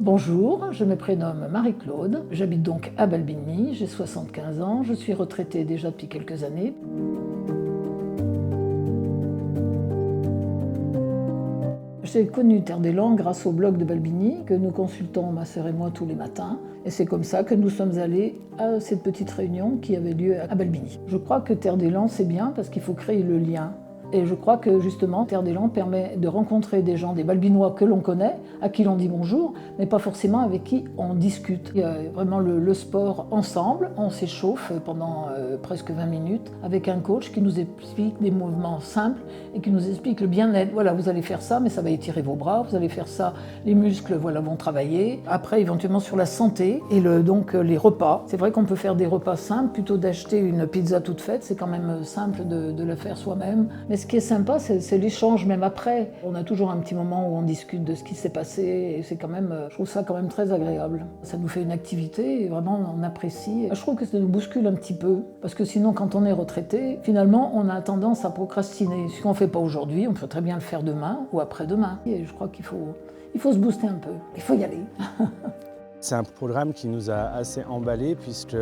Bonjour, je me prénomme Marie-Claude, j'habite donc à Balbigny, j'ai 75 ans, je suis retraitée déjà depuis quelques années. J'ai connu Terre d'Élan grâce au blog de Balbigny que nous consultons ma sœur et moi tous les matins. Et c'est comme ça que nous sommes allés à cette petite réunion qui avait lieu à Balbigny. Je crois que Terre d'Élan c'est bien parce qu'il faut créer le lien. Et je crois que justement, Terre d'Élan permet de rencontrer des gens, des Balbinois que l'on connaît, à qui l'on dit bonjour, mais pas forcément avec qui on discute. Il y a vraiment le sport ensemble, on s'échauffe pendant presque 20 minutes avec un coach qui nous explique des mouvements simples et qui nous explique le bien-être. Voilà, vous allez faire ça, mais ça va étirer vos bras, vous allez faire ça, les muscles voilà, vont travailler. Après, éventuellement sur la santé et donc les repas. C'est vrai qu'on peut faire des repas simples, plutôt d'acheter une pizza toute faite, c'est quand même simple de la faire soi-même. Mais ce qui est sympa, c'est l'échange même après. On a toujours un petit moment où on discute de ce qui s'est passé et c'est quand même, je trouve ça quand même très agréable. Ça nous fait une activité et vraiment on apprécie. Je trouve que ça nous bouscule un petit peu parce que sinon quand on est retraité, finalement on a tendance à procrastiner. Ce qu'on ne fait pas aujourd'hui, on peut très bien le faire demain ou après-demain. Et je crois qu'il faut se booster un peu, il faut y aller. C'est un programme qui nous a assez emballés puisque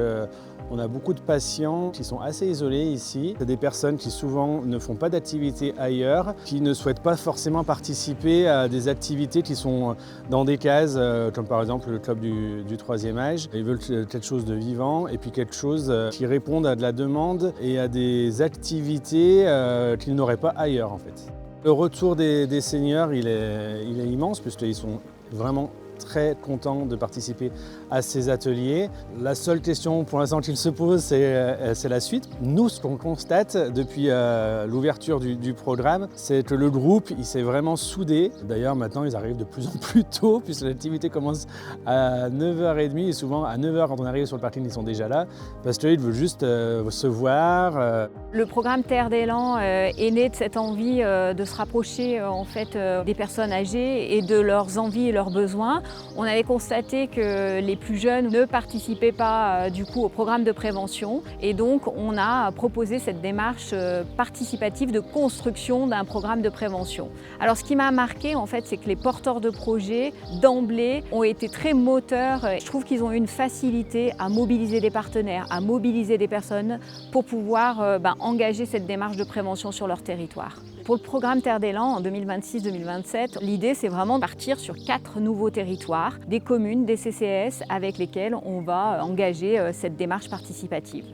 on a beaucoup de patients qui sont assez isolés ici. C'est des personnes qui souvent ne font pas d'activités ailleurs, qui ne souhaitent pas forcément participer à des activités qui sont dans des cases, comme par exemple le club du troisième âge. Ils veulent quelque chose de vivant et puis quelque chose qui réponde à de la demande et à des activités qu'ils n'auraient pas ailleurs en fait. Le retour des seniors, il est immense puisqu'ils sont vraiment très content de participer à ces ateliers. La seule question pour l'instant qu'ils se posent, c'est la suite. Nous, ce qu'on constate depuis l'ouverture du programme, c'est que le groupe il s'est vraiment soudé. D'ailleurs, maintenant, ils arrivent de plus en plus tôt, puisque l'activité commence à 9h30 et souvent à 9h, quand on arrive sur le parking, ils sont déjà là, parce qu'ils veulent juste se voir. Le programme Terre d'Élan est né de cette envie de se rapprocher en fait, des personnes âgées et de leurs envies et leurs besoins. On avait constaté que les plus jeunes ne participaient pas du coup au programme de prévention et donc on a proposé cette démarche participative de construction d'un programme de prévention. Alors ce qui m'a marqué en fait, c'est que les porteurs de projets d'emblée ont été très moteurs. Je trouve qu'ils ont eu une facilité à mobiliser des partenaires, à mobiliser des personnes pour pouvoir engager cette démarche de prévention sur leur territoire. Pour le programme Terre d'Élan en 2026-2027, l'idée c'est vraiment de partir sur 4 nouveaux territoires, des communes, des CCAS avec lesquels on va engager cette démarche participative.